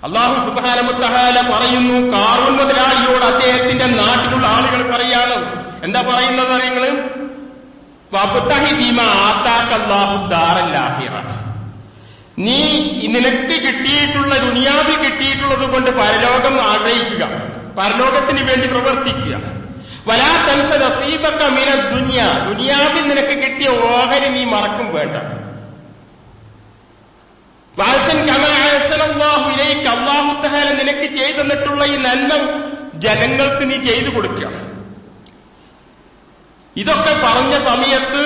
അല്ലാഹു സുബ്ഹാനഹു വ തആല പറയുന്നു, ഖാറൂൻ മുതലാളിയോട് അദ്ദേഹത്തിന്റെ നാട്ടിലുള്ള ആളുകൾ പറയാണ്. എന്താ പറയുന്നത് നിങ്ങൾ? വബ്തഹി ബിമാ ആതാകല്ലാഹു ദാറൽ ആഖിറ, നീ നിനക്ക് കിട്ടിയിട്ടുള്ള ദുനിയാവിൽ കിട്ടിയിട്ടുള്ളത് കൊണ്ട് പരലോകം ആഗ്രഹിക്കുക, പരലോകത്തിന് വേണ്ടി പ്രവർത്തിക്കുക. വലാ തൻസ നസീബക മിനദ് ദുനിയ, ദുനിയാവിൽ നിനക്ക് കിട്ടിയ ഓഹരി നീ മറക്കും വേണ്ട. വഅഹ്സിൻ കമാ അഹ്സനല്ലാഹു ഇലൈക, അല്ലാഹു തആല നിനക്ക് ചെയ്തു തന്നിട്ടുള്ള ഈ നന്മ ജനങ്ങൾക്ക് നീ ചെയ്തു കൊടുക്കുക. ഇതൊക്കെ പറഞ്ഞ സമയത്ത്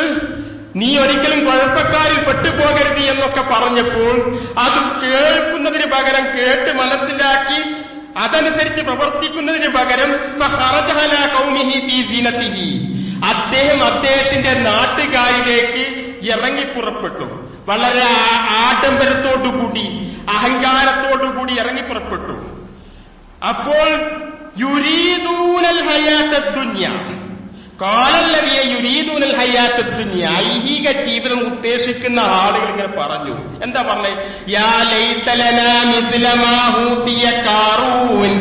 നീ ഒരിക്കലും കുഴപ്പക്കാരിൽ പെട്ടുപോകരുത് എന്നൊക്കെ പറഞ്ഞപ്പോൾ അത് കേൾക്കുന്നതിന് പകരം, കേട്ട് മനസ്സിലാക്കി അതനുസരിച്ച് പ്രവർത്തിക്കുന്നതിന് പകരം അദ്ദേഹം അദ്ദേഹത്തിന്റെ നാട്ടുകാരിലേക്ക് ഇറങ്ങിപ്പുറപ്പെട്ടു. വളരെ ആഡംബരത്തോടുകൂടി, അഹങ്കാരത്തോടുകൂടി ഇറങ്ങിപ്പുറപ്പെട്ടു. അപ്പോൾ യുരീദൂനൽ ഹയാത്തദ് ദുനിയ, കാലല്ലവിയെ യുരീദൂനൽ ഹയാത്തദ് ദുനിയ, ഐഹിക ജീവിതം ഉദ്ദേശിക്കുന്ന ആളുകൾ ഇങ്ങനെ പറഞ്ഞു. എന്താ പറഞ്ഞേ? യാ ലൈത ലനാ മിസ്ല മാ ഊതിയ ഖാറൂൻ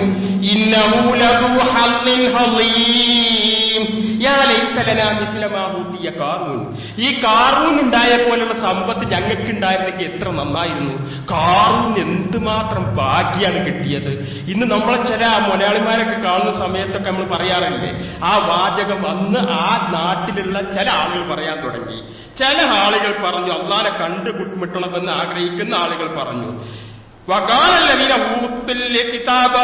ഇന്നഹു ലദു ഹദ്ദിൻ ഹളീം. യാ ലൈതലനാ മിസ്ല മാ ഊതിയ ഖാറൂൻ, ഈ ഖാറൂൻ ഉണ്ടായ പോലുള്ള സമ്പത്ത് ഞങ്ങൾക്ക് ഉണ്ടായിരുന്നെങ്കിൽ എത്ര നന്നായിരുന്നു. ഖാറൂൻ എന്തുമാത്രം ഭാഗ്യാണ് കിട്ടിയത്. ഇന്ന് നമ്മളെ ചില മലയാളിമാരൊക്കെ കാണുന്ന സമയത്തൊക്കെ നമ്മൾ പറയാറില്ലേ, ആ വാചകം അന്ന് ആ നാട്ടിലുള്ള ചില ആളുകൾ പറയാൻ തുടങ്ങി. ചില ആളുകൾ പറഞ്ഞു, അള്ളാനെ കണ്ടുമുട്ടണമെന്ന് ആഗ്രഹിക്കുന്ന ആളുകൾ പറഞ്ഞു, വഖാലല്ലദീന ഊത്തുൽ കിതാബ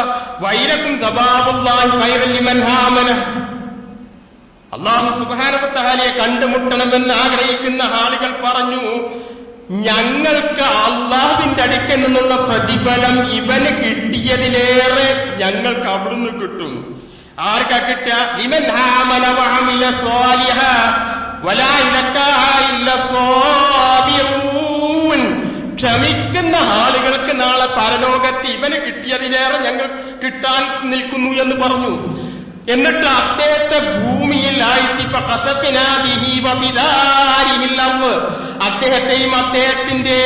വൈലകും സവാബുല്ലാഹി ഖൈറൻ ലിമൻ ആമന, അല്ലാഹു സുബ്ഹാനഹു വ തആലയെ കണ്ടുമുട്ടണമെന്ന് ആഗ്രഹിക്കുന്ന ആളുകൾ പറഞ്ഞു, ഞങ്ങൾക്ക് അള്ളാഹുവിന്റെ അടുക്കൽ നിന്നുള്ള പ്രതിഫലം ഇവന് കിട്ടിയതിലേറെ ഞങ്ങൾക്ക് അവിടുന്ന് കിട്ടും. ആർക്കാ കിട്ടുക? ലിമൻ ആമന വഅമില സ്വാലിഹ വലാ യലഖാഹ ഇല്ല സ്വാബിറൂൻ, ക്ഷമിക്കുന്ന ആളുകൾക്ക് നാളെ പരലോകത്ത് ഇവന് കിട്ടിയതിലേറെ ഞങ്ങൾ കിട്ടാൻ നിൽക്കുന്നു എന്ന് പറഞ്ഞു. എന്നിട്ട് അദ്ദേഹത്തെ ഭൂമിയിൽ അദ്ദേഹത്തെയും അദ്ദേഹത്തിന്റെ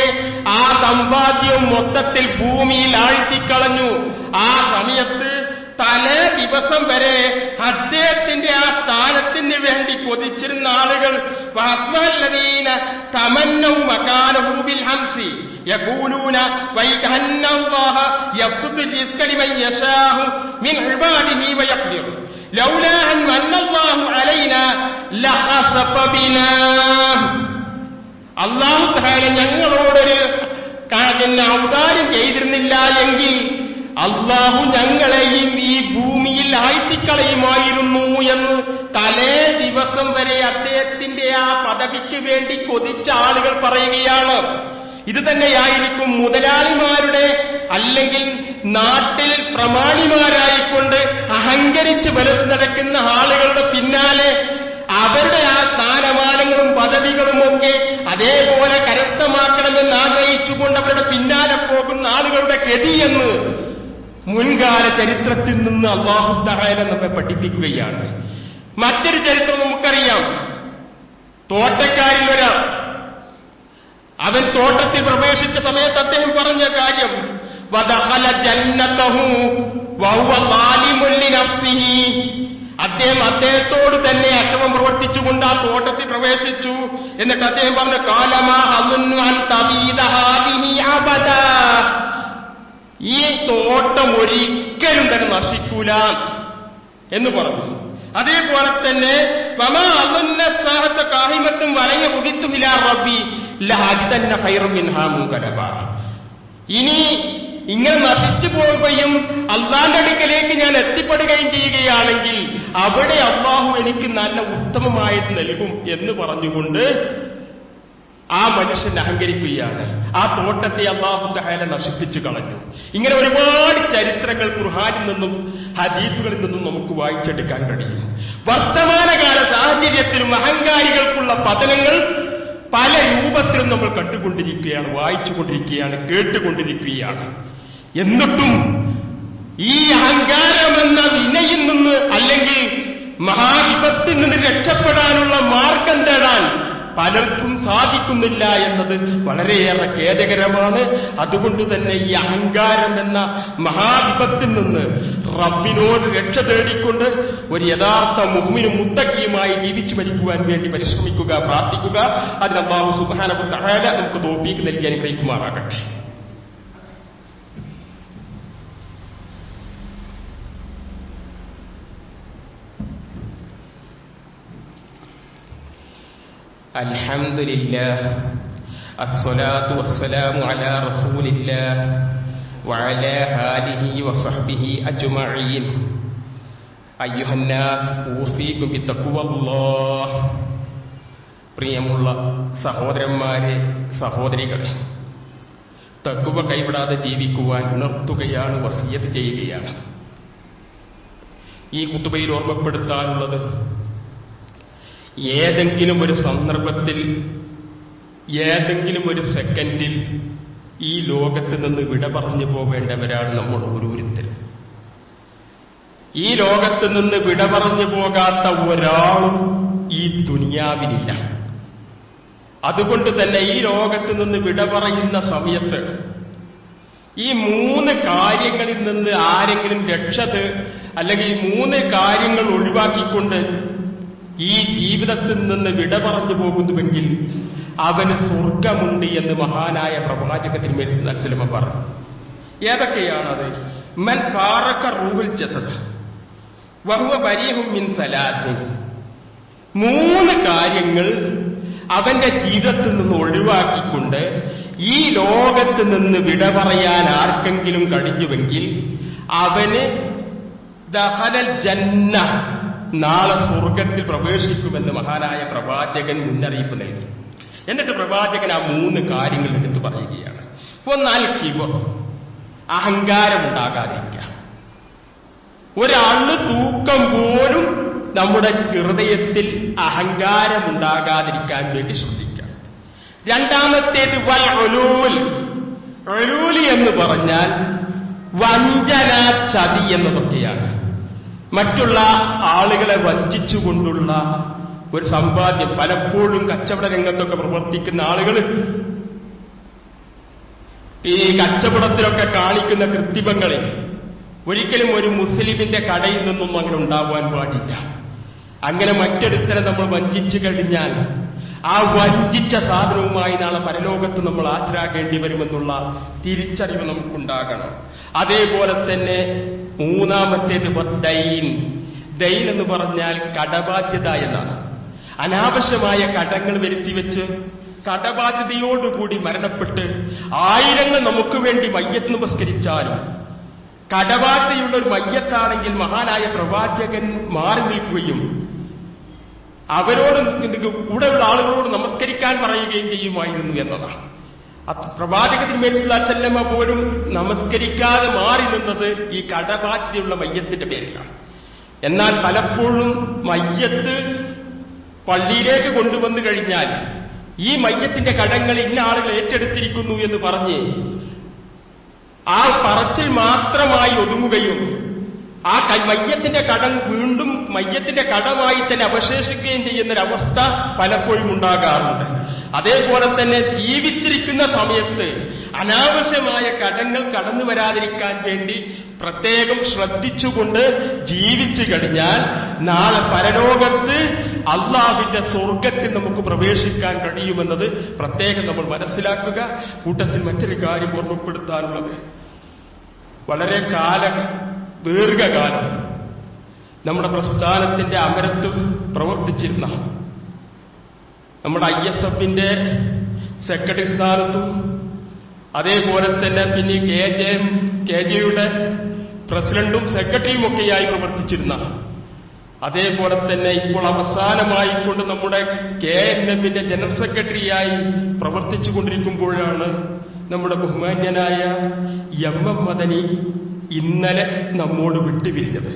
ആ സമ്പാദ്യവും മൊത്തത്തിൽ ഭൂമിയിൽ ആഴ്ത്തിക്കളഞ്ഞു. ആ സമയത്ത് തലേ ദിവസം വരെ അദ്ദേഹത്തിന്റെ ആ സ്ഥാനത്തിന് വേണ്ടി കൊതിച്ചിരുന്ന ആളുകൾ തമന്നവും മകാനഹു ബിൽ ഹംസി യഖൂലൂന വൈകന്നല്ലാഹ യബ്സുതു റിസ്ക ലിമൻ യശാഉ മിൻ ഇബാദിഹി വയഖ്ദിർ ലൗലാ അൻ മന്നല്ലാഹു അലൈനാ ലഖസഫ ബിനാ, അല്ലാഹു തആല ഞങ്ങളോടൊരു ഔദാര്യം ചെയ്തിരുന്നില്ല എങ്കിൽ അള്ളാഹു ഞങ്ങളെയും ഈ ഭൂമിയിൽ ആഴ്ത്തിക്കളയുമായിരുന്നു എന്ന് തലേ ദിവസം വരെ അദ്ദേഹത്തിന്റെ ആ പദവിക്ക് വേണ്ടി കൊതിച്ച ആളുകൾ പറയുകയാണ്. ഇത് തന്നെയായിരിക്കും മുതലാളിമാരുടെ അല്ലെങ്കിൽ നാട്ടിൽ പ്രമാണിമാരായിക്കൊണ്ട് അഹങ്കരിച്ച് വലച്ചു നടക്കുന്ന ആളുകളുടെ പിന്നാലെ അവരുടെ ആ സ്ഥാനമാനങ്ങളും പദവികളുമൊക്കെ അതേപോലെ കരസ്ഥമാക്കണമെന്ന് ആഗ്രഹിച്ചുകൊണ്ട് അവരുടെ പിന്നാലെ പോകുന്ന ആളുകളുടെ ഗതിയെന്ന് മുൻകാല ചരിത്രത്തിൽ നിന്ന് അല്ലാഹു തആല നമ്മെ പഠിപ്പിക്കുകയാണ്. മറ്റൊരു ചരിത്രം നമുക്കറിയാം. തോട്ടക്കാരിൽ ഒരാൾ, അവൻ തോട്ടത്തിൽ പ്രവേശിച്ച സമയത്ത് അദ്ദേഹം പറഞ്ഞ കാര്യം, വദഖല ജന്നതഹു വഹുവ ളാലിമുൻ ലിനഫ്സിഹി, അദ്ദേഹം അദ്ദേഹത്തോട് തന്നെ അക്രമം പ്രവർത്തിച്ചുകൊണ്ട് ആ തോട്ടത്തിൽ പ്രവേശിച്ചു. എന്നിട്ട് അദ്ദേഹം പറഞ്ഞു, കാലമാ അളുന്നു അൻ തബീദ ഹാദിഹി അബദാ, ഈ തോട്ടം ഒരിക്കലും തന്നെ നശിക്കൂല എന്ന് പറഞ്ഞു. അതേപോലെ തന്നെ വമാ അളുന്ന സാഹത്ത കാഹിമത്തും വലയ ഉദിത്തും ഇലാ റബ്ബി ലഹദിതന്ന ഖൈറൻ മിൻഹാ മുൻകലബ, ഇനി ഇങ്ങനെ നശിച്ചു പോവുകയും അള്ളാന്റെ അടുക്കലേക്ക് ഞാൻ എത്തിപ്പെടുകയും ചെയ്യുകയാണെങ്കിൽ അവിടെ അള്ളാഹു എനിക്ക് നല്ല ഉത്തമമായത് നൽകും എന്ന് പറഞ്ഞുകൊണ്ട് ആ മനുഷ്യൻ അഹങ്കരിക്കുകയാണ്. ആ തോട്ടത്തെ അല്ലാഹു തആല നശിപ്പിച്ചു കളഞ്ഞു. ഇങ്ങനെ ഒരുപാട് ചരിത്രങ്ങൾ ഖുർആനിൽ നിന്നും ഹദീസുകളിൽ നിന്നും നമുക്ക് വായിച്ചെടുക്കാൻ കഴിയും. വർത്തമാനകാല സാഹചര്യത്തിലും അഹങ്കാരികൾക്കുള്ള പതനങ്ങൾ പല രൂപത്തിലും നമ്മൾ കണ്ടുകൊണ്ടിരിക്കുകയാണ്, വായിച്ചുകൊണ്ടിരിക്കുകയാണ്, കേട്ടുകൊണ്ടിരിക്കുകയാണ്. എന്നിട്ടും ഈ അഹങ്കാരമെന്ന വിനയിൽ നിന്ന് അല്ലെങ്കിൽ മഹാവിപത്തിൽ നിന്ന് രക്ഷപ്പെടാനുള്ള മാർഗം തേടാൻ പലർക്കും സാധിക്കുന്നില്ല എന്നത് വളരെയേറെ ഖേദകരമാണ്. അതുകൊണ്ട് തന്നെ ഈ അഹങ്കാരം എന്ന മഹാവിപത്തിൽ നിന്ന് റബ്ബിനോട് രക്ഷ തേടിക്കൊണ്ട് ഒരു യഥാർത്ഥ മുഅ്മിനും മുത്തഖിയുമായി ജീവിച്ചു മരിക്കുവാൻ വേണ്ടി പരിശ്രമിക്കുക, പ്രാർത്ഥിക്കുക. അതിന് അല്ലാഹു സുബ്ഹാനഹു വ തആല നമുക്ക് തൗഫീഖ് നൽകി അനുഗ്രഹിക്കുമാറാകട്ടെ. അൽഹംദുലില്ലാഹ് അസ്സലാത്തു വസ്സലാമു അലാ റസൂലില്ലാഹ് വഅലാ ആലിഹി വസഹ്ബിഹി അജ്മഈൻ. അയ്യുഹന്നാസ് ഊസീകും ബിത്തഖ്വല്ലാഹ്. പ്രിയമുള്ള സഹോദരന്മാരെ, സഹോദരികളെ, തഖ്വ കൈവിടാതെ ജീവിക്കുവാൻ ഉണർത്തുകയാണ്, വസിയത്ത് ചെയ്യുകയാണ്. ഈ ഖുതുബയിൽ ഓർമ്മപ്പെടുത്താനുള്ളത്, ഏതെങ്കിലും ഒരു സന്ദർഭത്തിൽ, ഏതെങ്കിലും ഒരു സെക്കൻഡിൽ ഈ ലോകത്ത് നിന്ന് വിട പറഞ്ഞു പോവേണ്ടവരാണ് നമ്മൾ ഓരോരുത്തരും. ഈ ലോകത്ത് നിന്ന് വിട പറഞ്ഞു പോകാത്ത ഒരാളും ഈ ദുനിയാവിലില്ല. അതുകൊണ്ട് തന്നെ ഈ ലോകത്ത് നിന്ന് വിട പറയുന്ന സമയത്ത് ഈ 3 കാര്യങ്ങളിൽ നിന്ന് ആരെങ്കിലും അല്ലെങ്കിൽ ഈ 3 കാര്യങ്ങൾ ഒഴിവാക്കിക്കൊണ്ട് ഈ ജീവിതത്തിൽ നിന്ന് വിട പറഞ്ഞു പോകുന്നുവെങ്കിൽ അവന് സ്വർഗമുണ്ട് എന്ന് മഹാനായ പ്രവാചക തിരുമേനി സ്വല്ലല്ലാഹു അലൈഹി വസല്ലം പറഞ്ഞു. ഏതൊക്കെയാണത്? മൻ ഫാറക റൂഹുൽ ജസദ വഹുവ ബരീഉം മിൻ സലാസിൻ. 3 കാര്യങ്ങൾ അവന്റെ ജീവിതത്തിൽ നിന്ന് ഒഴിവാക്കിക്കൊണ്ട് ഈ ലോകത്ത് നിന്ന് വിട പറയാൻ ആർക്കെങ്കിലും കഴിഞ്ഞുവെങ്കിൽ അവന് ദഖലൽ ജന്ന, നാളെ സ്വർഗത്തിൽ പ്രവേശിക്കുമെന്ന് മഹാനായ പ്രവാചകൻ മുന്നറിയിപ്പ് നൽകി. എന്നിട്ട് പ്രവാചകൻ ആ 3 കാര്യങ്ങൾ എടുത്തു പറയുകയാണ്. ഒന്നാൽ കിബർ, അഹങ്കാരമുണ്ടാകാതിരിക്കുക. ഒരാള് തൂക്കം പോലും നമ്മുടെ ഹൃദയത്തിൽ അഹങ്കാരമുണ്ടാകാതിരിക്കാൻ വേണ്ടി ശ്രദ്ധിക്കാം. രണ്ടാമത്തേത് വൽ ഉലൂൽ. ഉലൂൽ എന്ന് പറഞ്ഞാൽ വഞ്ചന, ചതി എന്നതൊക്കെയാണ്. മറ്റുള്ള ആളുകളെ വഞ്ചിച്ചുകൊണ്ടുള്ള ഒരു സമ്പാദ്യം. പലപ്പോഴും കച്ചവട രംഗത്തൊക്കെ പ്രവർത്തിക്കുന്ന ആളുകൾ ഈ കച്ചവടത്തിലൊക്കെ കാണിക്കുന്ന കൃത്രിമങ്ങളിൽ ഒരിക്കലും ഒരു മുസ്ലിമിന്റെ കടയിൽ നിന്നൊന്നും അങ്ങനെ ഉണ്ടാവാൻ പാടില്ല. അങ്ങനെ മറ്റൊരുത്തരെ നമ്മൾ വഞ്ചിച്ചു കഴിഞ്ഞാൽ ആ വഞ്ചിച്ച സാധനവുമായി നാളെ പരലോകത്ത് നമ്മൾ ഹാജരാകേണ്ടി വരുമെന്നുള്ള തിരിച്ചറിവ് നമുക്കുണ്ടാകണം. അതേപോലെ തന്നെ മൂന്നാമത്തേത് ദൈൻ. ദൈൻ എന്ന് പറഞ്ഞാൽ കടബാധ്യത എന്നാണ്. അനാവശ്യമായ കടങ്ങൾ വരുത്തിവെച്ച് കടബാധ്യതയോടുകൂടി മരണപ്പെട്ട് ആയിരങ്ങൾ നമുക്ക് വേണ്ടി മയ്യത്ത് നമസ്കരിച്ചാലും കടബാധ്യതയുള്ള ഒരു മയ്യത്താണെങ്കിൽ മഹാനായ പ്രവാചകൻ മാറി നിൽക്കുകയും അവരോട് കൂടെയുള്ള ആളുകളോട് നമസ്കരിക്കാൻ പറയുകയും ചെയ്യുമായിരുന്നു എന്നതാണ്. പ്രവാചക തിരുമേനി സ്വല്ലല്ലാഹു അലൈഹി വസല്ലം പോലും നമസ്കരിക്കാതെ മാറി നിന്നത് ഈ കടബാധ്യതയുള്ള മയ്യത്തിന്റെ പേരിലാണ്. എന്നാൽ പലപ്പോഴും മയ്യത്ത് പള്ളിയിലേക്ക് കൊണ്ടുവന്നു കഴിഞ്ഞാൽ ഈ മയ്യത്തിന്റെ കടങ്ങൾ ഇന്ന ആളുകൾ ഏറ്റെടുത്തിരിക്കുന്നു എന്ന് പറഞ്ഞ് ആ പറച്ചിൽ മാത്രമായി ഒതുങ്ങുകയും ആ മയ്യത്തിന്റെ കടം വീണ്ടും മയ്യത്തിന്റെ കടമായി തന്നെ അവശേഷിക്കുകയും ചെയ്യുന്നൊരവസ്ഥ പലപ്പോഴും ഉണ്ടാകാറുണ്ട്. അതേപോലെ തന്നെ ജീവിച്ചിരിക്കുന്ന സമയത്ത് അനാവശ്യമായ കടങ്ങൾ കടന്നു വരാതിരിക്കാൻ വേണ്ടി പ്രത്യേകം ശ്രദ്ധിച്ചുകൊണ്ട് ജീവിച്ചു കഴിഞ്ഞാൽ നാളെ പരലോകത്ത് അള്ളാഹുവിന്റെ സ്വർഗത്തിൽ നമുക്ക് പ്രവേശിക്കാൻ കഴിയുമെന്നത് പ്രത്യേകം നമ്മൾ മനസ്സിലാക്കുക. കൂട്ടത്തിൽ മറ്റൊരു കാര്യം ഓർമ്മപ്പെടുത്താനുള്ളത്, വളരെ ദീർഘകാലം നമ്മുടെ പ്രസ്ഥാനത്തിന്റെ അമരത്ത് പ്രവർത്തിച്ചിരുന്ന നമ്മുടെ ISFന്റെ സെക്രട്ടറി സ്ഥാനത്തും അതേപോലെ തന്നെ പിന്നെ KJയുടെ പ്രസിഡന്റും സെക്രട്ടറിയും ഒക്കെയായി പ്രവർത്തിച്ചിരുന്ന, അതേപോലെ തന്നെ ഇപ്പോൾ അവസാനമായിക്കൊണ്ട് നമ്മുടെ KNMന്റെ ജനറൽ സെക്രട്ടറിയായി പ്രവർത്തിച്ചു കൊണ്ടിരിക്കുമ്പോഴാണ് നമ്മുടെ ബഹുമാന്യനായ MM മദനി ഇന്നലെ നമ്മോട് വിട്ടുപിരിഞ്ഞത്.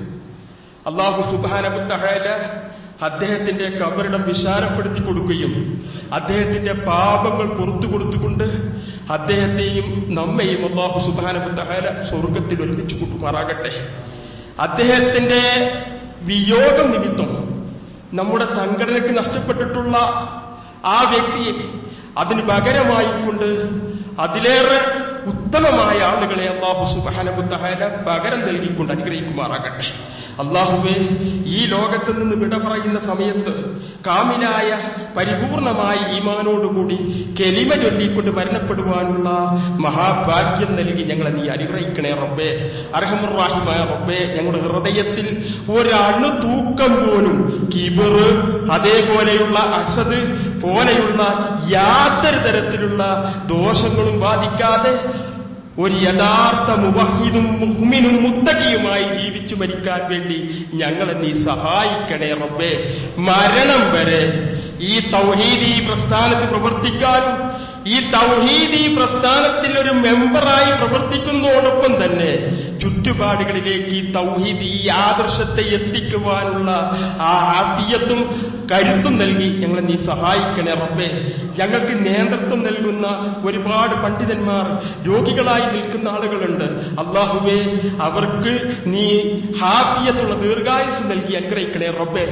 അല്ലാഹു സുബ്ഹാനഹു വ തആല അദ്ദേഹത്തിന്റെ ഖബറിടം വിശാലപ്പെടുത്തി കൊടുക്കുകയും അദ്ദേഹത്തിന്റെ പാപങ്ങൾ പുറത്തു കൊടുത്തുകൊണ്ട് അദ്ദേഹത്തെയും നമ്മയും അല്ലാഹു സുബ്ഹാനഹു വ തആല സ്വർഗത്തിൽ ഒരുമിച്ച് കൂട്ടുമാറാകട്ടെ. അദ്ദേഹത്തിന്റെ വിയോഗം നിമിത്തം നമ്മുടെ സംഘടനയ്ക്ക് നഷ്ടപ്പെട്ടിട്ടുള്ള ആ വ്യക്തിയെ അതിന് പകരമായിക്കൊണ്ട് അതിലേറെ ഉത്തമമായ ആളുകളെ അല്ലാഹു സുബ്ഹാനഹു വ തആല പകരം നൽകിക്കൊണ്ട് അനുഗ്രഹിക്കുമാറാകട്ടെ. അല്ലാഹുവേ, ഈ ലോകത്ത് നിന്ന് വിട പറയുന്ന സമയത്ത് കാമിലായ പരിപൂർണമായ ഈമാനോടുകൂടി കെലിമ ചൊല്ലിക്കൊണ്ട് മരണപ്പെടുവാനുള്ള മഹാഭാഗ്യം നൽകി ഞങ്ങളെ നീ അനുഗ്രഹിക്കണേ റബ്ബേ. അർഹമുർ റഹീമായ റബ്ബേ, ഞങ്ങളുടെ ഹൃദയത്തിൽ ഒരണു തൂക്കം പോലും കിബർ, അതേപോലെയുള്ള അസദ് പോലെയുള്ള യാതൊരു തരത്തിലുള്ള ദോഷങ്ങളും ബാധിക്കാതെ ഒരു യഥാർത്ഥ മുവഹിദും മുഹ്മിനും മുത്തഖിയുമായി ജീവിച്ചു മരിക്കാൻ വേണ്ടി ഞങ്ങളെ നീ സഹായിക്കണേ റബ്ബേ. മരണം വരെ ഈ തൗഹീദി പ്രസ്ഥാനത്തിൽ പ്രവർത്തിക്കാനും ഈ തൗഹീദി പ്രസ്ഥാനത്തിൽ ഒരു മെമ്പറായി പ്രവർത്തിക്കുന്നതോടൊപ്പം തന്നെ ചുറ്റുപാടുകളിലേക്ക് ഈ തൗഹീദി ഈ ആദർശത്തെ എത്തിക്കുവാനുള്ള ആ ആഫിയത്തും കരുത്തും നൽകി ഞങ്ങളെ നീ സഹായിക്കണേ റബ്ബേ. ഞങ്ങൾക്ക് നേതൃത്വം നൽകുന്ന ഒരുപാട് പണ്ഡിതന്മാർ രോഗികളായി നിൽക്കുന്ന ആളുകളുണ്ട്. അല്ലാഹുവേ, അവർക്ക് നീ ഹാഫിയത്തുള്ള ദീർഘായുസ് നൽകി അനുഗ്രഹിക്കണേ റബ്ബേ.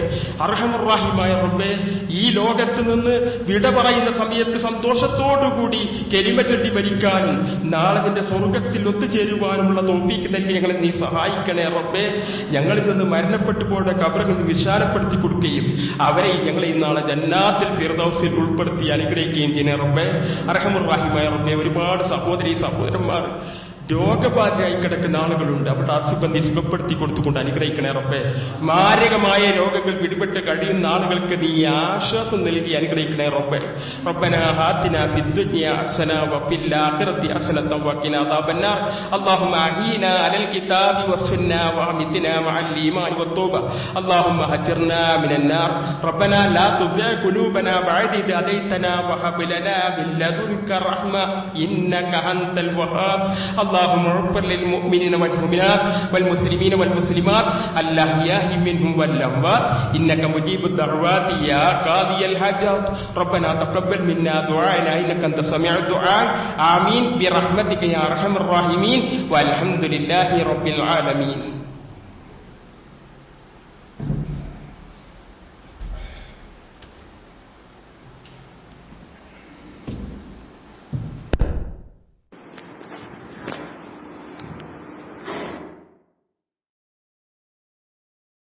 അർഹമുർ റഹീമായ റബ്ബേ, ഈ ലോകത്ത് നിന്ന് വിട പറയുന്ന സമയത്ത് സന്തോഷത്തോടുകൂടി കെലിമ ചൊല്ലി മരിക്കാനും നാളെ നിന്റെ സ്വർഗത്തിൽ ഒത്തുചേരുവാനുമുള്ള തൗഫീഖ് നൽകി ഞങ്ങളെ നീ സഹായിക്കണേ റബ്ബേ. ഞങ്ങളിൽ നിന്ന് മരണപ്പെട്ടു പോയ ഖബറുകൾ വിശാലപ്പെടുത്തി കൊടുക്കുകയും അവരെ ദ്വാരയിൽ ഞങ്ങളെ ഇന്നാളെ ജന്നാത്തിൽ ഫിർദൗസിൽ ഉൾപ്പെടുത്തി അനുഗ്രഹിക്കുകയും ചെയ്യുന്ന റബ്ബേ, അർഹമുർ റഹീമായ റബ്ബേ, ഒരുപാട് സഹോദരീ സഹോദരന്മാർ രോഗബാധയായി കിടക്കുന്ന ആളുകളുണ്ട്. അവിടെ അസുഖം സുഖപ്പെടുത്തി കൊടുത്തുകൊണ്ട് അനുഗ്രഹിക്കണേ റബ്ബേ. മാരകമായ രോഗങ്ങൾ പിടിപെട്ട് കഴിയുന്ന ആളുകൾക്ക് നീ ആശ്വാസം നൽകി അനുഗ്രഹിക്കണേ റബ്ബേ. റബ്ബനാ ആതിനാ ഫിദ്ദുനിയാ ഹസന വഫിൽ ആഖിറതി ഹസനത വഖിനാ അദാബന്നാർ. അല്ലാഹുമ്മ അഹീനാ അലൽ കിതാബി വസ്സുന്ന വഅമിത്നാ മഅൽ ഈമാൻ വത്തൗബ. അല്ലാഹുമ്മ ഹജിർനാ മിനന്നാർ. റബ്ബനാ ലാ തുസിഅ ഖുലൂബനാ ബഅദ ഇദ് ഹദൈതനാ വഹബ് ലനാ മിൻ ലദുൻക റഹ്മ ഇന്നക അൻതൽ വഹാബ്. اللهم اغفر للمؤمنين والمؤمنات والمسلمين والمسلمات الأحياء منهم والأموات إنك مجيب الدعوات يا قاضي الحاجات. ربنا تقبل منا دعاءنا إنك أنت سميع الدعاء. آمين برحمتك يا أرحم الراحمين والحمد لله رب العالمين.